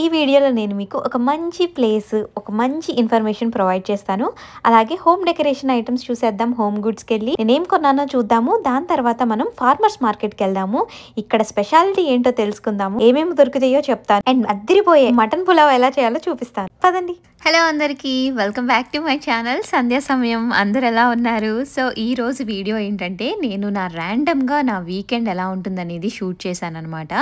ఈ వీడియోలో నేను మీకు ఒక మంచి ప్లేస్, ఒక మంచి ఇన్ఫర్మేషన్ ప్రొవైడ్ చేస్తాను. అలాగే హోమ్ డెకరేషన్ ఐటమ్స్ చూసేద్దాం. హోమ్ గుడ్స్కి వెళ్ళి నేనేం కొన్నానో చూద్దాము. దాని తర్వాత మనం ఫార్మర్స్ మార్కెట్కి వెళ్దాము. ఇక్కడ స్పెషాలిటీ ఏంటో తెలుసుకుందాము. ఏమేమి దొరుకుతాయో చెప్తాను. అండ్ అద్దరిపోయే మటన్ పులావ్ ఎలా చేయాలో చూపిస్తాను. పదండి. హలో అందరికీ, welcome back to my channel Sandhya Samayam. అందరు ఎలా ఉన్నారు? సో ఈ రోజు వీడియో ఏంటంటే నేను ర్యాండమ్గా నా వీకెండ్ ఎలా ఉంటుందనేది షూట్ చేశాను అనమాట.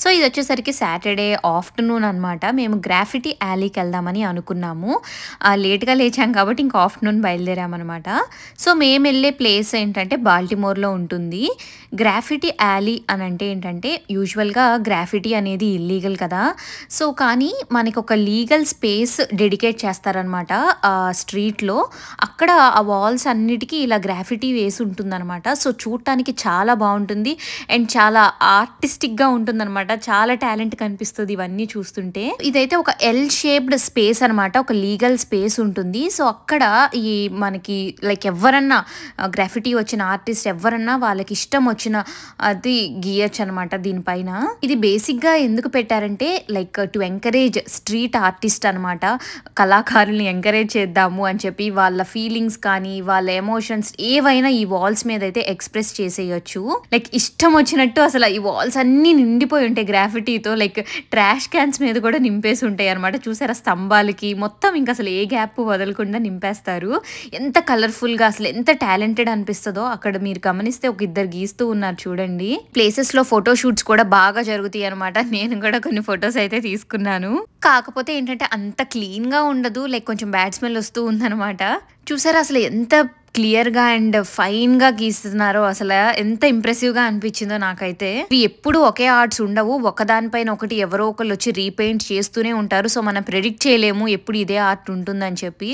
సో ఇది వచ్చేసరికి సాటర్డే ఆఫ్టర్నూన్ అనమాట. మేము గ్రాఫిటీ యాలీకి వెళ్దామని అనుకున్నాము. లేట్గా లేచాం కాబట్టి ఇంకా ఆఫ్టర్నూన్ బయలుదేరామన్నమాట. సో మేము వెళ్ళే ప్లేస్ ఏంటంటే బాల్టిమోర్లో ఉంటుంది. గ్రాఫిటీ యాలీ అని అంటే ఏంటంటే యూజువల్గా గ్రాఫిటీ అనేది ఇల్లీగల్ కదా. సో కానీ మనకి ఒక లీగల్ స్పేస్ డెడికేట్ చేస్తారనమాట ఆ స్ట్రీట్లో. అక్కడ ఆ వాల్స్ అన్నిటికీ ఇలా గ్రాఫిటీ వేసి ఉంటుందన్నమాట. సో చూడటానికి చాలా బాగుంటుంది అండ్ చాలా ఆర్టిస్టిక్గా ఉంటుందన్నమాట. చాలా టాలెంట్ కనిపిస్తుంది ఇవన్నీ చూస్తుంటే. ఇదైతే ఒక ఎల్ షేప్డ్ స్పేస్ అనమాట, ఒక లీగల్ స్పేస్ ఉంటుంది. సో అక్కడ ఈ మనకి లైక్ ఎవరన్నా గ్రాఫిటీ వచ్చిన ఆర్టిస్ట్ ఎవరన్నా వాళ్ళకి ఇష్టం వచ్చిన అది గీయచ్చు అనమాట దీనిపైన. ఇది బేసిక్గా ఎందుకు పెట్టారంటే like to encourage street artist అనమాట. కళాకారుల్ని ఎంకరేజ్ చేద్దాము అని చెప్పి వాళ్ళ ఫీలింగ్స్ కానీ వాళ్ళ ఎమోషన్స్ ఏవైనా ఈ వాల్స్ మీద అయితే ఎక్స్ప్రెస్ చేసేయచ్చు. లైక్ ఇష్టం వచ్చినట్టు అసలు ఈ వాల్స్ అన్నీ నిండిపోయి ఉంటాయి గ్రాఫిటీతో. లైక్ ట్రాష్ క్యాన్స్ మీద కూడా నింపేసి ఉంటాయి అనమాట. చూసారా స్తంభాలకి మొత్తం ఇంకా అసలు ఏ గ్యాప్ వదలకుండా నింపేస్తారు. ఎంత కలర్ఫుల్గా అసలు ఎంత టాలెంటెడ్ అనిపిస్తుందో. అక్కడ మీరు గమనిస్తే ఒక ఇద్దరు గీస్తూ ఉన్నారు చూడండి. ప్లేసెస్లో ఫోటో షూట్స్ కూడా బాగా జరుగుతాయి అనమాట. నేను కూడా కొన్ని ఫొటోస్ అయితే తీసుకున్నాను. కాకపోతే ఏంటంటే అంత క్లీన్గా ఉండదు, లైక్ కొంచెం బ్యాడ్ స్మెల్ వస్తూ ఉందన్నమాట. చూసారా అసలు ఎంత క్లియర్గా అండ్ ఫైన్గా గీస్తున్నారో, అసలు ఎంత ఇంప్రెసివ్గా అనిపించిందో నాకైతే. ఇవి ఎప్పుడు ఒకే ఆర్ట్స్ ఉండవు, ఒకదానిపైన ఒకటి ఎవరో ఒకళ్ళు వచ్చి రీపెయింట్ చేస్తూనే ఉంటారు. సో మనం ప్రెడిక్ట్ చేయలేము ఎప్పుడు ఇదే ఆర్ట్ ఉంటుందని చెప్పి.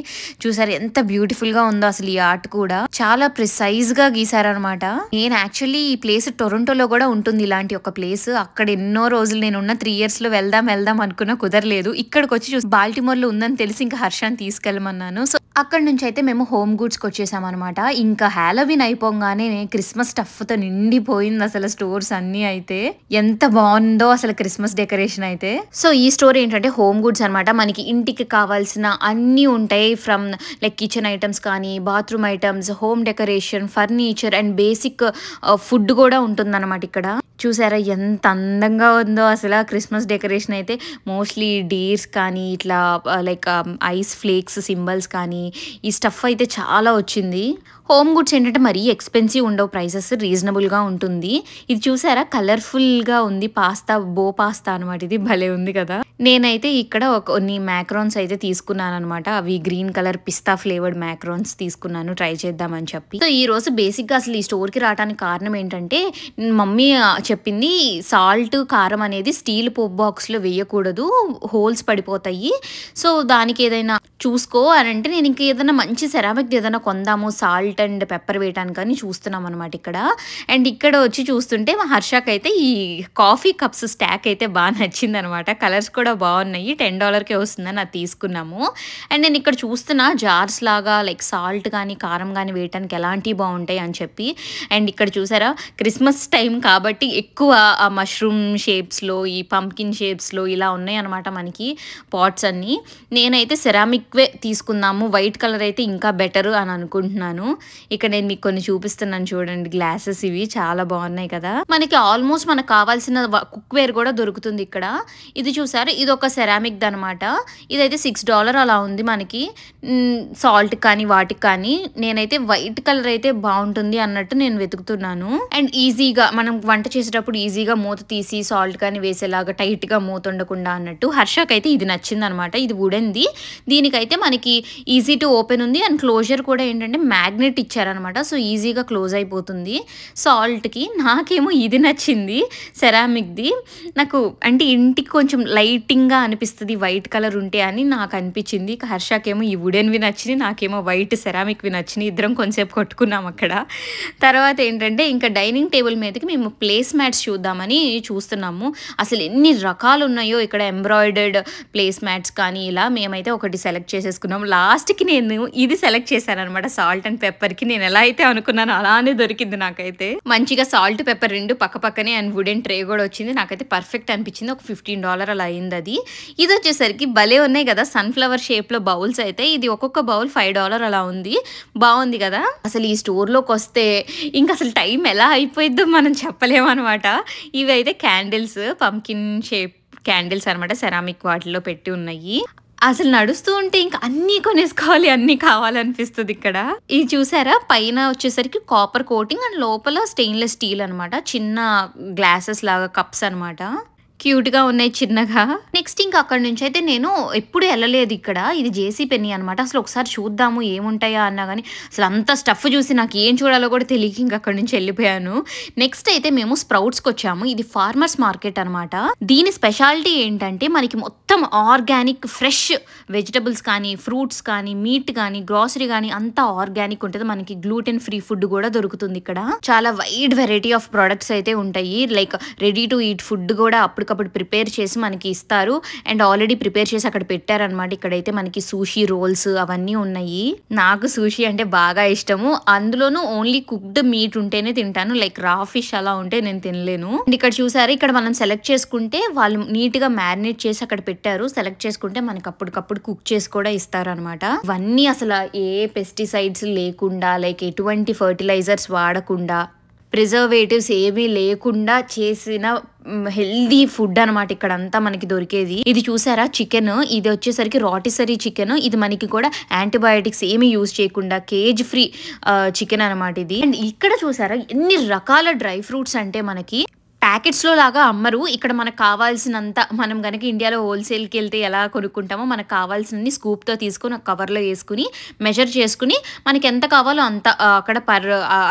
చూసారు ఎంత బ్యూటిఫుల్గా ఉందో అసలు ఈ ఆర్ట్ కూడా. చాలా ప్రిసైజ్గా గీసారనమాట. నేను యాక్చువల్లీ ఈ ప్లేస్ టొరంటోలో కూడా ఉంటుంది ఇలాంటి ఒక ప్లేస్. అక్కడ ఎన్నో రోజులు నేను ఉన్న 3 yearsలో వెళ్దాం అనుకున్నా కుదరలేదు. ఇక్కడికి వచ్చి చూసి బాల్టిమోర్లో ఉందని తెలిసి ఇంకా హర్షాన్ని తీసుకెళ్ళమన్నాను. సో అక్కడ నుంచి అయితే మేము హోమ్ గుడ్స్కి వచ్చేసాం అనమాట. ఇంకా హాలోవీన్ అయిపోగానే క్రిస్మస్ స్టఫ్తో నిండిపోయింది అసలు స్టోర్స్ అన్నీ. అయితే ఎంత బాగుందో అసలు క్రిస్మస్ డెకరేషన్ అయితే. సో ఈ స్టోర్ ఏంటంటే హోమ్ గుడ్స్ అనమాట. మనకి ఇంటికి కావాల్సిన అన్నీ ఉంటాయి. ఫ్రమ్ లైక్ కిచెన్ ఐటమ్స్ కానీ, bathroom items, home decoration, furniture and basic food కూడా ఉంటుందన్నమాట ఇక్కడ. చూసారా ఎంత అందంగా ఉందో అసలు క్రిస్మస్ డెకరేషన్ అయితే. మోస్ట్లీ డీర్స్ కానీ ఇట్లా లైక్ ఐస్ ఫ్లేక్స్ సింబల్స్ కానీ ఈ స్టఫ్ అయితే చాలా వచ్చింది. హోమ్ గుడ్స్ ఏంటంటే మరీ ఎక్స్పెన్సివ్ ఉండవు, ప్రైసెస్ రీజనబుల్గా ఉంటుంది. ఇది చూసారా కలర్ఫుల్గా ఉంది. బో పాస్తా అనమాట. ఇది భలే ఉంది కదా. నేనైతే ఇక్కడ కొన్ని మ్యాక్రోన్స్ అయితే తీసుకున్నాను అనమాట. అవి గ్రీన్ కలర్ పిస్తా ఫ్లేవర్డ్ మ్యాక్రోన్స్ తీసుకున్నాను ట్రై చేద్దామని చెప్పి. సో ఈ రోజు బేసిక్గా అసలు ఈ స్టోర్కి రావడానికి కారణం ఏంటంటే మమ్మీ చెప్పింది సాల్ట్ కారం అనేది స్టీల్ పోప్ బాక్స్లో వేయకూడదు, హోల్స్ పడిపోతాయి. సో దానికి ఏదైనా చూసుకో అని అంటే నేను ఇంక ఏదైనా మంచి సెరామిక్ ఏదైనా కొందాము సాల్ట్ అండ్ పెప్పర్ వేయడానికి అని చూస్తున్నాం అనమాట ఇక్కడ. అండ్ ఇక్కడ వచ్చి చూస్తుంటే మా హర్షకి అయితే ఈ కాఫీ కప్స్ స్టాక్ అయితే బాగా నచ్చింది అనమాట. కలర్స్ కూడా బాగున్నాయి. $10కే వస్తుందని అది తీసుకున్నాము. అండ్ నేను ఇక్కడ చూస్తున్నా జార్స్ లాగా లైక్ సాల్ట్ కానీ కారం కానీ వేయటానికి ఎలాంటివి బాగుంటాయి అని చెప్పి. అండ్ ఇక్కడ చూసారా క్రిస్మస్ టైం కాబట్టి ఎక్కువ ఆ మష్రూమ్ షేప్స్లో, ఈ పంప్కిన్ షేప్స్లో ఇలా ఉన్నాయి అనమాట మనకి పాట్స్ అన్నీ. నేనైతే సెరామిక్వే తీసుకుందాము, వైట్ కలర్ అయితే ఇంకా బెటర్ అని అనుకుంటున్నాను. ఇక్కడ నేను మీకు కొన్ని చూపిస్తున్నాను చూడండి. గ్లాసెస్ ఇవి చాలా బాగున్నాయి కదా. మనకి ఆల్మోస్ట్ మనకు కావాల్సిన కుక్వేర్ కూడా దొరుకుతుంది ఇక్కడ. ఇది చూసారు, ఇది ఒక సెరామిక్ అనమాట. ఇదైతే $6 అలా ఉంది మనకి. సాల్ట్ కానీ వాటికి కానీ. నేనైతే వైట్ కలర్ అయితే బాగుంటుంది అన్నట్టు నేను వెతుకుతున్నాను. అండ్ ఈజీగా మనం వంట చేసేటప్పుడు ఈజీగా మూత తీసి సాల్ట్ కానీ వేసేలాగా టైట్గా మూత ఉండకుండా అన్నట్టు. హర్షకి అయితే ఇది నచ్చింది అనమాట. ఇది వుడెన్ది. దీనికైతే మనకి ఈజీ టు ఓపెన్ ఉంది అండ్ క్లోజర్ కూడా ఏంటంటే మ్యాగ్నెట్ ఇచ్చారనమాట. సో ఈజీగా క్లోజ్ అయిపోతుంది సాల్ట్కి. నాకేమో ఇది నచ్చింది సెరామిక్ది. నాకు అంటే ఇంటికి కొంచెం లైటింగ్గా అనిపిస్తుంది వైట్ కలర్ ఉంటే అని నాకు అనిపించింది. హర్షకేమో ఈ వుడెన్వి నచ్చినాయి, నాకేమో వైట్ సెరామిక్వి నచ్చినాయి. ఇద్దరం కొంచెంసేపు కొట్టుకున్నాం అక్కడ. తర్వాత ఏంటంటే ఇంకా డైనింగ్ టేబుల్ మీదకి మేము ప్లేస్ మ్యాట్స్ చూద్దామని చూస్తున్నాము. అసలు ఎన్ని రకాలు ఉన్నాయో ఇక్కడ. ఎంబ్రాయిడర్డ్ ప్లేస్ మ్యాట్స్ కానీ ఇలా మేమైతే ఒకటి సెలెక్ట్ చేసేసుకున్నాము. లాస్ట్కి లాస్ట్కి నేను ఇది సెలెక్ట్ చేశాను అనమాట, సాల్ట్ అండ్ పెప్పర్ కి. నేను ఎలా అయితే అనుకున్నానో అలానే దొరికింది నాకైతే. మంచిగా సాల్ట్ పెప్పర్ రెండు పక్క పక్కనే అండ్ వుడెన్ ట్రే కూడా వచ్చింది. నాకైతే పర్ఫెక్ట్ అనిపించింది. ఒక $15 అలా అయింది అది. ఇది వచ్చేసరికి భలే ఉన్నాయి కదా సన్ఫ్లవర్ షేప్ లో బౌల్స్ అయితే. ఇది ఒక్కొక్క బౌల్ $5 అలా ఉంది. బాగుంది కదా. అసలు ఈ స్టోర్ లోకి వస్తే ఇంకా అసలు టైం ఎలా అయిపోయిద్దో మనం చెప్పలేమన్నమాట. ఇవి అయితే క్యాండిల్స్, పంకిన్ షేప్ క్యాండిల్స్ అనమాట, సెరామిక్ వాటిలో పెట్టి ఉన్నాయి. అసలు నడుస్తూ ఉంటే ఇంకా అన్నీ కొనేసుకోవాలి, అన్నీ కావాలనిపిస్తుంది ఇక్కడ. ఇది చూసారా, పైన వచ్చేసరికి కాపర్ కోటింగ్ అండ్ లోపల స్టెయిన్లెస్ స్టీల్ అనమాట. చిన్న గ్లాసెస్ లాగా కప్స్ అనమాట. క్యూట్ గా ఉన్నాయి చిన్నగా. నెక్స్ట్ ఇంకా అక్కడ నుంచి అయితే నేను ఎప్పుడు వెళ్ళలేదు ఇక్కడ. ఇది జేసీ పెన్నీ అనమాట. అసలు ఒకసారి చూద్దాము ఏముంటాయా అన్నా కానీ అసలు అంత స్టఫ్ చూసి నాకు ఏం చూడాలో కూడా తెలియక ఇంకా అక్కడ నుంచి వెళ్ళిపోయాను. నెక్స్ట్ అయితే మేము స్ప్రౌట్స్కి వచ్చాము. ఇది ఫార్మర్స్ మార్కెట్ అనమాట. దీని స్పెషాలిటీ ఏంటంటే మనకి మొత్తం ఆర్గానిక్ ఫ్రెష్ వెజిటబుల్స్ కానీ, ఫ్రూట్స్ కానీ, మీట్ కానీ, గ్రాసరీ కానీ అంతా ఆర్గానిక్ ఉంటుంది. మనకి గ్లూటెన్ ఫ్రీ ఫుడ్ కూడా దొరుకుతుంది ఇక్కడ. చాలా వైడ్ వెరైటీ ఆఫ్ ప్రొడక్ట్స్ అయితే ఉంటాయి. Like ready to eat food కూడా అప్పటికప్పుడు ప్రిపేర్ చేసి మనకి ఇస్తారు. అండ్ ఆల్రెడీ ప్రిపేర్ చేసి అక్కడ పెట్టారనమాట. ఇక్కడైతే మనకి సూషీ రోల్స్ అవన్నీ ఉన్నాయి. నాకు సూషీ అంటే బాగా ఇష్టము. అందులోనూ ఓన్లీ కుక్డ్ మీట్ ఉంటేనే తింటాను. లైక్ రా ఫిష్ అలా ఉంటే నేను తినలేను. ఇక్కడ చూసారు, ఇక్కడ మనం సెలెక్ట్ చేసుకుంటే వాళ్ళు నీట్ గా మ్యారినేట్ చేసి అక్కడ పెట్టారు. సెలెక్ట్ చేసుకుంటే మనకి అప్పటికప్పుడు కుక్ చేసి కూడా ఇస్తారు అనమాట. ఇవన్నీ అసలు ఏ పెస్టిసైడ్స్ లేకుండా, లైక్ ఎటువంటి ఫర్టిలైజర్స్ వాడకుండా, ప్రిజర్వేటివ్స్ ఏమీ లేకుండా చేసిన హెల్దీ ఫుడ్ అనమాట ఇక్కడ అంతా మనకి దొరికేది. ఇది చూసారా చికెన్, ఇది వచ్చేసరికి రాటిసరీ చికెన్. ఇది మనకి కూడా యాంటీబయాటిక్స్ ఏమీ యూజ్ చేయకుండా కేజ్ ఫ్రీ చికెన్ అనమాట ఇది. అండ్ ఇక్కడ చూసారా ఎన్ని రకాల డ్రై ఫ్రూట్స్ అంటే మనకి ప్యాకెట్స్లో లాగా అమ్మరు. ఇక్కడ మనకు కావాల్సినంత, మనం కనుక ఇండియాలో హోల్సేల్కి వెళ్తే ఎలా కొనుక్కుంటామో మనకు కావాల్సినన్ని స్కూప్తో తీసుకొని ఒక కవర్లో వేసుకుని మెజర్ చేసుకుని మనకి ఎంత కావాలో అంత అక్కడ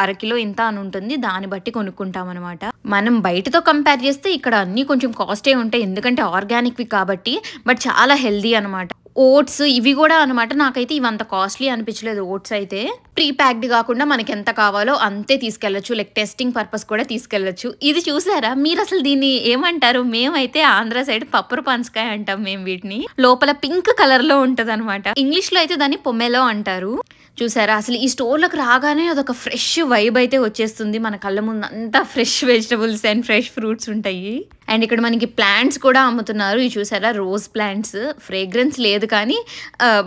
అరకిలో ఇంత అని ఉంటుంది, దాన్ని బట్టి కొనుక్కుంటాం అనమాట. మనం బయటతో కంపేర్ చేస్తే ఇక్కడ అన్నీ కొంచెం కాస్టే ఉంటాయి, ఎందుకంటే ఆర్గానిక్వి కాబట్టి. బట్ చాలా హెల్దీ అనమాట. ఓట్స్ ఇవి కూడా అనమాట. నాకైతే ఇవి అంత కాస్ట్లీ అనిపించలేదు. ఓట్స్ అయితే ప్రీ ప్యాక్డ్ కాకుండా మనకి ఎంత కావాలో అంతే తీసుకెళ్లొచ్చు. లైక్ టెస్టింగ్ పర్పస్ కూడా తీసుకెళ్లొచ్చు. ఇది చూసారా, మీరు అసలు దీన్ని ఏమంటారు? మేమైతే ఆంధ్ర సైడ్ పప్పర్ పనసకాయ అంటాం మేము వీటిని. లోపల పింక్ కలర్ లో ఉంటది అనమాట. ఇంగ్లీష్ లో అయితే దాన్ని పొమెలో అంటారు. చూసారా, అసలు ఈ స్టోర్లకు రాగానే అదొక ఫ్రెష్ వైబ్ అయితే వచ్చేస్తుంది. మన కళ్ళ ముందు అంతా fresh vegetables and fresh fruits ఉంటాయి. అండ్ ఇక్కడ మనకి ప్లాంట్స్ కూడా అమ్ముతున్నారు. ఇవి చూసారా, రోజ్ ప్లాంట్స్. ఫ్రేగ్రెన్స్ లేదు కానీ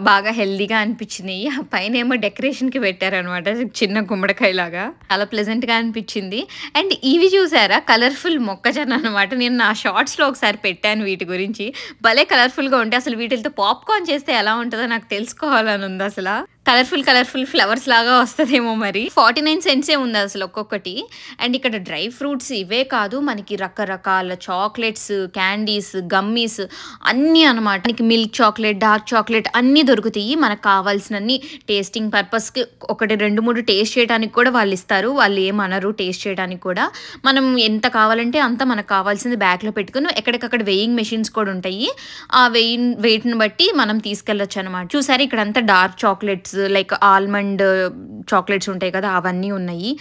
బాగా హెల్దీగా అనిపించినాయి. ఆ పైన ఏమో డెకరేషన్కి పెట్టారనమాట, చిన్న గుమ్మడికాయ లాగా. చాలా ప్లెజెంట్గా అనిపించింది. అండ్ ఇవి చూసారా, కలర్ఫుల్ మొక్కజొన్న అనమాట. నేను నా షార్ట్స్లో ఒకసారి పెట్టాను వీటి గురించి. భలే కలర్ఫుల్గా ఉంటాయి. అసలు వీటితో పాప్కార్న్ చేస్తే ఎలా ఉంటుందో నాకు తెలుసుకోవాలని ఉంది. అసలు కలర్ఫుల్ ఫ్లవర్స్ లాగా వస్తుందేమో మరి. 49 cents ఉంది అసలు ఒక్కొక్కటి. అండ్ ఇక్కడ డ్రై ఫ్రూట్స్ ఇవే కాదు, మనకి రకరకాల చాక్లెట్స్, క్యాండీస్, గమ్మీస్ అన్నీ అనమాట. మనకి మిల్క్ చాక్లెట్, డార్క్ చాక్లెట్ అన్నీ దొరుకుతాయి. మనకు కావాల్సినన్ని టేస్టింగ్ పర్పస్కి 1-2-3 టేస్ట్ చేయడానికి కూడా వాళ్ళు ఇస్తారు. వాళ్ళు ఏమనరు టేస్ట్ చేయడానికి కూడా. మనం ఎంత కావాలంటే అంత మనకు కావాల్సింది బ్యాగ్లో పెట్టుకుని ఎక్కడికక్కడ వెయింగ్ మెషిన్స్ కూడా ఉంటాయి. ఆ వెయిట్ని బట్టి మనం తీసుకెళ్ళొచ్చు అనమాట. చూసారు, ఇక్కడ అంతా dark chocolates, like almond chocolates ఉంటాయి కదా, అవన్నీ ఉన్నాయి.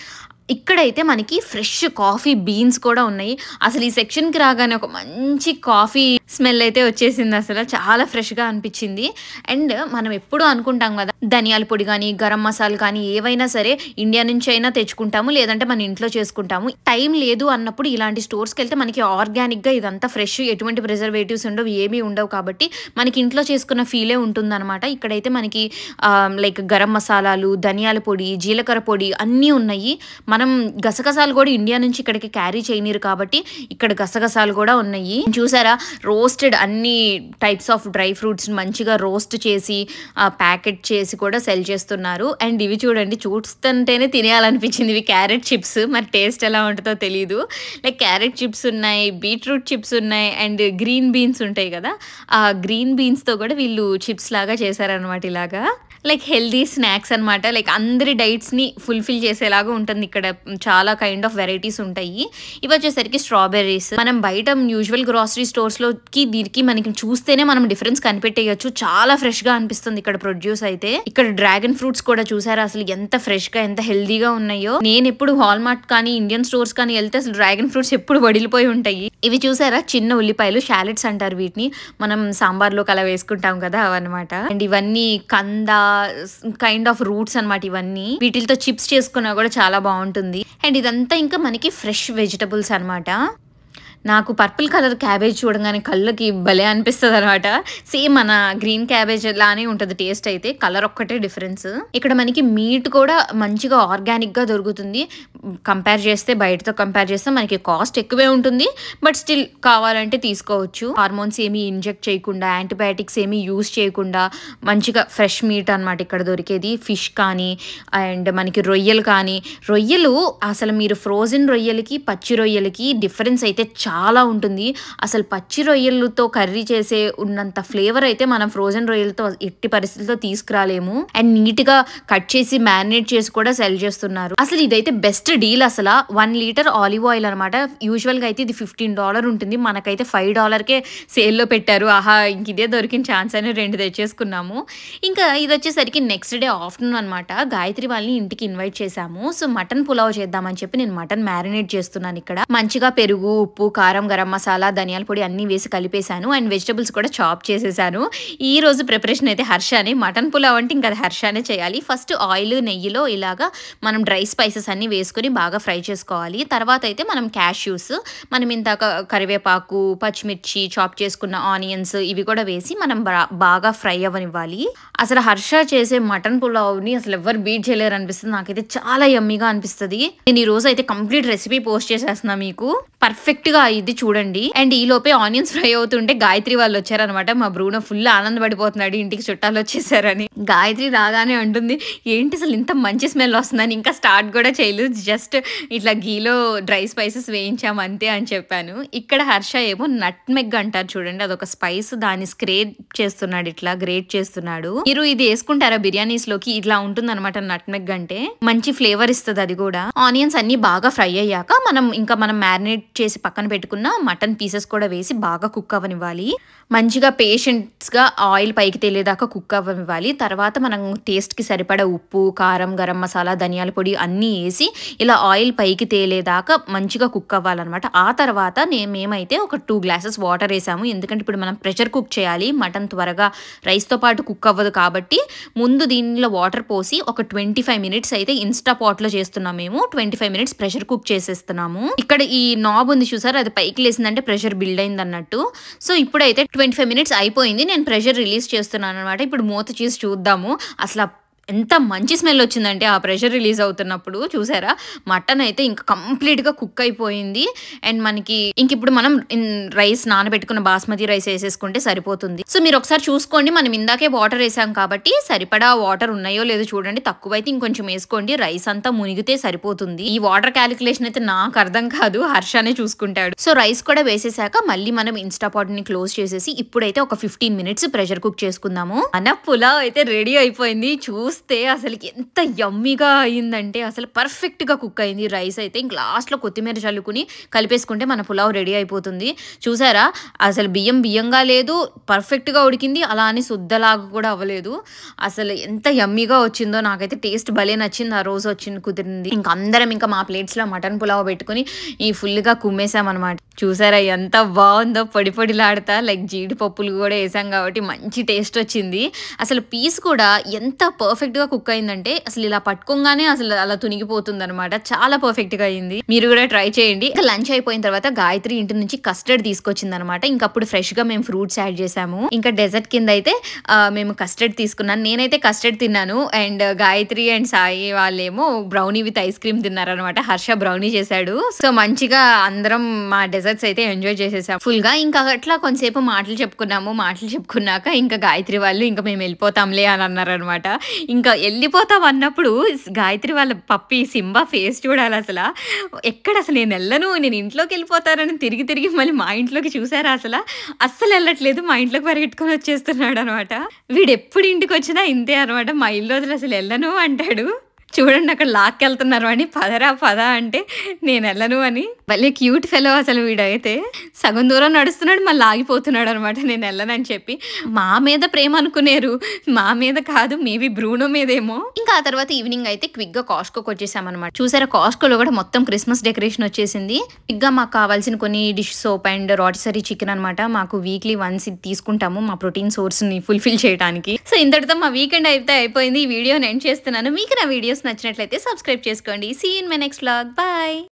ఇక్కడైతే మనకి ఫ్రెష్ కాఫీ బీన్స్ కూడా ఉన్నాయి. అసలు ఈ సెక్షన్కి రాగానే ఒక మంచి కాఫీ స్మెల్ అయితే వచ్చేసింది. అసలు చాలా ఫ్రెష్గా అనిపించింది. అండ్ మనం ఎప్పుడు అనుకుంటాం కదా, ధనియాల పొడి కానీ, గరం మసాలా కానీ ఏవైనా సరే ఇండియా నుంచి అయినా తెచ్చుకుంటాము, లేదంటే మన ఇంట్లో చేసుకుంటాము. టైం లేదు అన్నప్పుడు ఇలాంటి స్టోర్స్కి వెళ్తే మనకి ఆర్గానిక్గా ఇదంతా ఫ్రెష్, ఎటువంటి ప్రిజర్వేటివ్స్ ఉండవు, ఏమీ ఉండవు. కాబట్టి మనకి ఇంట్లో చేసుకున్న ఫీలే ఉంటుందన్నమాట. ఇక్కడైతే మనకి లైక్ గరం మసాలాలు, ధనియాల పొడి, జీలకర్ర పొడి అన్నీ ఉన్నాయి. మనం గసగసాలు కూడా ఇండియా నుంచి ఇక్కడికి క్యారీ చేయనీరు కాబట్టి ఇక్కడ గసగసాలు కూడా ఉన్నాయి. చూసారా, రోస్టెడ్ అన్ని టైప్స్ ఆఫ్ డ్రై ఫ్రూట్స్ మంచిగా రోస్ట్ చేసి ప్యాకెట్ చేసి కూడా సెల్ చేస్తున్నారు. అండ్ ఇవి చూడండి, చూస్తుంటేనే తినేయాలనిపించింది. ఇవి క్యారెట్ చిప్స్. మరి టేస్ట్ ఎలా ఉంటుందో తెలీదు. లైక్ క్యారెట్ చిప్స్ ఉన్నాయి, బీట్రూట్ చిప్స్ ఉన్నాయి, అండ్ గ్రీన్ బీన్స్ ఉంటాయి కదా, ఆ గ్రీన్ బీన్స్తో కూడా వీళ్ళు చిప్స్ లాగా చేశారనమాట. ఇలాగా లైక్ హెల్దీ స్నాక్స్ అనమాట. లైక్ అందరి డైట్స్ని ఫుల్ఫిల్ చేసేలాగా ఉంటుంది. ఇక్కడ చాలా కైండ్ ఆఫ్ వెరైటీస్ ఉంటాయి. ఇవి వచ్చేసరికి స్ట్రాబెర్రీస్. మనం బయట యూజువల్ గ్రాసరీ స్టోర్స్లోకి దీనికి మనకి చూస్తేనే మనం డిఫరెన్స్ కనిపెట్టేయచ్చు. చాలా ఫ్రెష్గా అనిపిస్తుంది ఇక్కడ ప్రొడ్యూస్ అయితే. ఇక్కడ డ్రాగన్ ఫ్రూట్స్ కూడా చూసారా, అసలు ఎంత ఫ్రెష్గా, ఎంత హెల్దీగా ఉన్నాయో. నేను ఎప్పుడు వాల్మార్ట్ కానీ ఇండియన్ స్టోర్స్ కానీ వెళ్తే అసలు డ్రాగన్ ఫ్రూట్స్ ఎప్పుడు వడిలిపోయి ఉంటాయి. ఇవి చూసారా, చిన్న ఉల్లిపాయలు, షాలెట్స్ అంటారు వీటిని. మనం సాంబార్లోకి అలా వేసుకుంటాం కదా, అవన్నమాట. అండ్ ఇవన్నీ కంద, కైండ్ ఆఫ్ రూట్స్ అనమాట ఇవన్నీ. వీటితో చిప్స్ చేసుకున్నా కూడా చాలా బాగుంటుంది. అండ్ ఇదంతా ఇంకా మనకి ఫ్రెష్ వెజిటబుల్స్ అనమాట. నాకు పర్పుల్ కలర్ క్యాబేజ్ చూడగానే కళ్ళకి భలే అనిపిస్తుంది అనమాట. సేమ్ మన గ్రీన్ క్యాబేజ్ లానే ఉంటుంది టేస్ట్ అయితే, కలర్ ఒక్కటే డిఫరెన్స్. ఇక్కడ మనకి మీట్ కూడా మంచిగా ఆర్గానిక్ గా దొరుకుతుంది. కంపేర్ చేస్తే బయటతో కంపేర్ చేస్తే మనకి కాస్ట్ ఎక్కువే ఉంటుంది, బట్ స్టిల్ కావాలంటే తీసుకోవచ్చు. హార్మోన్స్ ఏమీ ఇంజెక్ట్ చేయకుండా, యాంటీబయాటిక్స్ ఏమీ యూజ్ చేయకుండా మంచిగా ఫ్రెష్ మీట్ అనమాట ఇక్కడ దొరికేది. ఫిష్ కానీ అండ్ మనకి రొయ్యలు కానీ, రొయ్యలు అసలు మీరు ఫ్రోజన్ రొయ్యలకి పచ్చి రొయ్యలకి డిఫరెన్స్ అయితే చాలా ఉంటుంది. అసలు పచ్చి రొయ్యలతో కర్రీ చేసే ఉన్నంత ఫ్లేవర్ అయితే మనం ఫ్రోజన్ రొయ్యలతో ఎట్టి పరిస్థితుల్లో తీసుకురాలేము. అండ్ నీట్ గా కట్ చేసి మ్యారినేట్ చేసి కూడా సెల్ చేస్తున్నారు. అసలు ఇదైతే బెస్ట్ డీల్. అసలు 1 లీటర్ ఆలివ్ ఆయిల్ అనమాట. యూజువల్ గా అయితే ఇది $15 ఉంటుంది, మనకైతే $5కే సేల్లో పెట్టారు. ఆహా, ఇంక ఇదే దొరికిన ఛాన్స్ అని 2 తెచ్చేసుకున్నాము. ఇంకా ఇది వచ్చేసరికి నెక్స్ట్ డే ఆఫ్టర్నూన్ అనమాట. గాయత్రి వాళ్ళని ఇంటికి ఇన్వైట్ చేశాము. సో మటన్ పులావ్ చేద్దామని చెప్పి నేను మటన్ మ్యారినేట్ చేస్తున్నాను. ఇక్కడ మంచిగా పెరుగు, ఉప్పు, కారం, గరం మసాలా, ధనియాల పొడి అన్ని వేసి కలిపేశాను. అండ్ వెజిటబుల్స్ కూడా చాప్ చేసేసాను. ఈ రోజు ప్రిపరేషన్ అయితే హర్షానే. మటన్ పులావ్ అంటే ఇంకా అది హర్షానే చేయాలి. ఫస్ట్ ఆయిల్, నెయ్యిలో ఇలాగా మనం డ్రై స్పైసెస్ అన్ని వేసుకుని బాగా ఫ్రై చేసుకోవాలి. తర్వాత అయితే మనం క్యాష్యూస్, మనం ఇందాక కరివేపాకు, పచ్చిమిర్చి, చాప్ చేసుకున్న ఆనియన్స్ ఇవి కూడా వేసి మనం బాగా ఫ్రై అవ్వనివ్వాలి. అసలు హర్ష చేసే మటన్ పులావ్ని అసలు ఎవరు బీట్ చేయలేరు అనిపిస్తుంది. నాకైతే చాలా యమ్మీగా అనిపిస్తుంది. నేను ఈ రోజు అయితే కంప్లీట్ రెసిపీ పోస్ట్ చేసేస్తున్నా మీకు. పర్ఫెక్ట్ గా ఇది చూడండి. అండ్ ఈ లోపే ఆనియన్స్ ఫ్రై అవుతుంటే గాయత్రి వాళ్ళు వచ్చారనమాట. మా బ్రూనో ఫుల్ ఆనందపడిపోతున్నాడు, ఇంటికి చుట్టాలు వచ్చేసారని. గాయత్రి రాగానే అంటుంది, ఏంటి అసలు ఇంత మంచి స్మెల్ వస్తుందని. ఇంకా స్టార్ట్ కూడా చేయలేదు, జస్ట్ ఇట్లా గీలో డ్రై స్పైసెస్ వేయించాము అంతే అని చెప్పాను. ఇక్కడ హర్ష ఏమో నట్మెగ్ అంటారు చూడండి, అదొక స్పైస్, దాన్ని స్క్రేప్ చేస్తున్నాడు, ఇట్లా గ్రేట్ చేస్తున్నాడు. మీరు ఇది వేసుకుంటారా బిర్యానీస్ లోకి? ఇట్లా ఉంటుంది అనమాట నట్మెగ్ అంటే, మంచి ఫ్లేవర్ ఇస్తుంది అది కూడా. ఆనియన్స్ అన్ని బాగా ఫ్రై అయ్యాక మనం మ్యారినేట్ చేసి పక్కన పెట్టుకున్న మటన్ పీసెస్ కూడా వేసి బాగా కుక్ అవ్వనివ్వాలి. మంచిగా పేషెంట్స్ గా ఆయిల్ పైకి తేలేదాకా కుక్ అవ్వనివ్వాలి. తర్వాత మనం టేస్ట్ కి సరిపడా ఉప్పు, కారం, గరం మసాలా, ధనియాల పొడి అన్నీ వేసి ఇలా ఆయిల్ పైకి తేలేదాకా మంచిగా కుక్ అవ్వాలన్నమాట. ఆ తర్వాత మేమైతే ఒక 2 గ్లాసెస్ వాటర్ వేసాము. ఎందుకంటే ఇప్పుడు మనం ప్రెషర్ కుక్ చేయాలి. మటన్ త్వరగా రైస్ తో పాటు కుక్ అవ్వదు కాబట్టి ముందు దీనిలో వాటర్ పోసి ఒక 25 మినిట్స్ అయితే ఇన్స్టా పాట్ లో చేస్తున్నాం మేము. 25 మినిట్స్ ప్రెషర్ కుక్ చేసేస్తున్నాము. ఇక్కడ ఈ నాబ్ ఉంది చూసారు, అది పైకి లేసిందంటే ప్రెషర్ బిల్డ్ అయింది అన్నట్టు. సో ఇప్పుడైతే 25 మినిట్స్ అయిపోయింది. నేను ప్రెషర్ రిలీజ్ చేస్తున్నాను అనమాట. ఇప్పుడు మూత చేసి చూద్దాము. అసలు ఎంత మంచి స్మెల్ వచ్చిందంటే ఆ ప్రెషర్ రిలీజ్ అవుతున్నప్పుడు. చూసారా, మటన్ అయితే ఇంకా కంప్లీట్గా కుక్ అయిపోయింది. అండ్ మనకి ఇంక ఇప్పుడు మనం రైస్ నానబెట్టుకున్న బాస్మతి రైస్ వేసేసుకుంటే సరిపోతుంది. సో మీరు ఒకసారి చూసుకోండి, మనం ఇందాకే వాటర్ వేసాం కాబట్టి సరిపడా వాటర్ ఉన్నాయో లేదో చూడండి. తక్కువైతే ఇంకొంచెం వేసుకోండి, రైస్ అంతా మునిగితే సరిపోతుంది. ఈ వాటర్ క్యాలిక్యులేషన్ అయితే నాకు అర్థం కాదు, హర్షానే చూసుకుంటాడు. సో రైస్ కూడా వేసేసాక మళ్ళీ మనం ఇన్స్టాపాట్ ని క్లోజ్ చేసేసి ఇప్పుడైతే ఒక 15 మినిట్స్ ప్రెషర్ కుక్ చేసుకుందాము. మన పులావ్ అయితే రెడీ అయిపోయింది. అసలు ఎంత యమ్మీగా అయిందంటే అసలు పర్ఫెక్ట్ గా కుక్ అయింది. రైస్ అయితే ఇంక లాస్ట్ లో కొత్తిమీర చల్లుకుని కలిపేసుకుంటే మన పులావ్ రెడీ అయిపోతుంది. చూసారా, అసలు బియ్యంగా లేదు, పర్ఫెక్ట్ గా ఉడికింది, అలా అని శుద్ధలాగా కూడా అవ్వలేదు. అసలు ఎంత యమ్మీగా వచ్చిందో, నాకైతే టేస్ట్ భలే నచ్చింది. ఆ రోజు కుదిరింది. ఇంక అందరం ఇంకా మా ప్లేట్స్ లో మటన్ పులావ్ పెట్టుకుని ఈ ఫుల్ గా కుమ్మేసామన్నమాట. చూసారా ఎంత బాగుందో, పొడి పొడిలాడుతా. లైక్ జీడిపప్పులు కూడా వేసాం కాబట్టి మంచి టేస్ట్ వచ్చింది. అసలు పీస్ కూడా ఎంత పర్ఫెక్ట్ గా కుక్ అయిందంటే అసలు ఇలా పట్టుకోగానే అసలు అలా తునిగిపోతుంది అనమాట. చాలా పర్ఫెక్ట్ గా అయింది. మీరు కూడా ట్రై చేయండి. ఇంకా లంచ్ అయిపోయిన తర్వాత గాయత్రి ఇంటి నుంచి కస్టర్డ్ తీసుకొచ్చింది అనమాట. ఇంకప్పుడు ఫ్రెష్ గా మేము ఫ్రూట్స్ యాడ్ చేసాము. ఇంకా డెజర్ట్ కింద అయితే మేము కస్టర్డ్ తీసుకున్నాను. నేనైతే కస్టర్డ్ తిన్నాను. అండ్ గాయత్రి అండ్ సాయి వాళ్ళేమో బ్రౌనీ విత్ ఐస్ క్రీమ్ తిన్నారనమాట. హర్ష బ్రౌనీ చేశాడు. సో మంచిగా అందరం మా డెజర్ట్స్ అయితే ఎంజాయ్ చేసేసాం ఫుల్ గా. ఇంకా అట్లా కొంతసేపు మాటలు చెప్పుకున్నాక ఇంకా గాయత్రి వాళ్ళు ఇంకా మేము వెళ్ళిపోతాంలే అని అన్నారనమాట. ఇంకా వెళ్ళిపోతాం అన్నప్పుడు గాయత్రి వాళ్ళ పప్పి సింబా ఫేస్ చూడాలి. అసలు నేను వెళ్ళను, నేను ఇంట్లోకి వెళ్ళిపోతానని తిరిగి మళ్ళీ మా ఇంట్లోకి చూసారా, అస్సలు వెళ్ళట్లేదు, మా ఇంట్లోకి పరిగెట్టుకొని వచ్చేస్తున్నాడు అనమాట. వీడు ఎప్పుడు ఇంటికి వచ్చినా ఇంతే అనమాట, మా ఇల్లు వదిలి అసలు వెళ్ళను అంటాడు. చూడండి అక్కడ లాక్కెళ్తున్నారు అని, పదరా పద అంటే నేను వెళ్ళను అని. భలే క్యూట్ ఫెలో అసలు వీడైతే. సగం దూరం నడుస్తున్నాడు, మళ్ళీ ఆగిపోతున్నాడు అనమాట నేను వెళ్ళనని చెప్పి. మా మీద ప్రేమ అనుకునేరు, మా మీద కాదు, మేబీ బ్రూనో మీదేమో. ఇంకా ఆ తర్వాత ఈవినింగ్ అయితే క్విక్గా కాస్ట్కోకి వచ్చేసామన్నమాట. చూసారా కాస్ట్కోలో కూడా మొత్తం క్రిస్మస్ డెకరేషన్ వచ్చేసింది. క్విక్గా మాకు కావాల్సిన కొన్ని డిష్ సోప్ అండ్ రాటిసరీ చికెన్ అనమాట. మాకు వీక్లీ వన్స్ ఇది తీసుకుంటాము మా ప్రోటీన్ సోర్స్ ని ఫుల్ఫిల్ చేయడానికి. సో ఇంతటితో మా వీకెండ్ అయితే అయిపోయింది. ఈ వీడియోని ఎండ్ చేస్తున్నాను. మీకు నా వీడియోస్ నచ్చినట్లయితే సబ్స్క్రైబ్ చేసుకోండి. See you in my next vlog. Bye.